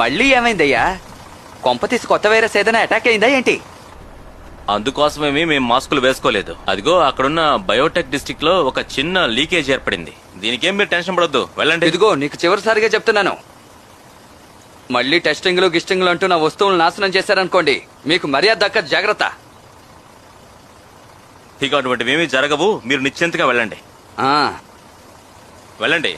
మళ్ళీ ఏమైందయ్యా? కొంపతీసి కొత్త వైరస్ ఏదైనా అటాక్ అయిందా ఏంటి? అందుకోసమేమి మేము మాస్కులు వేసుకోలేదు. అదిగో అక్కడున్న బయోటెక్ డిస్ట్రిక్ట్ లో ఒక చిన్న లీకేజ్ ఏర్పడింది. దీనికేం మీరు టెన్షన్ పడొద్దు, వెళ్ళండి. ఇదిగో నీకు చివరిసారిగా చెప్తున్నాను, మళ్ళీ టెస్టింగ్లు గిస్టింగ్లు అంటూ నా వస్తువులు నాశనం చేశారనుకోండి, మీకు మర్యాద దక్కదు, జాగ్రత్త. ఇక అటువంటివేమీ జరగవు, మీరు నిశ్చింతగా వెళ్ళండి. ఆ వెళ్ళండి.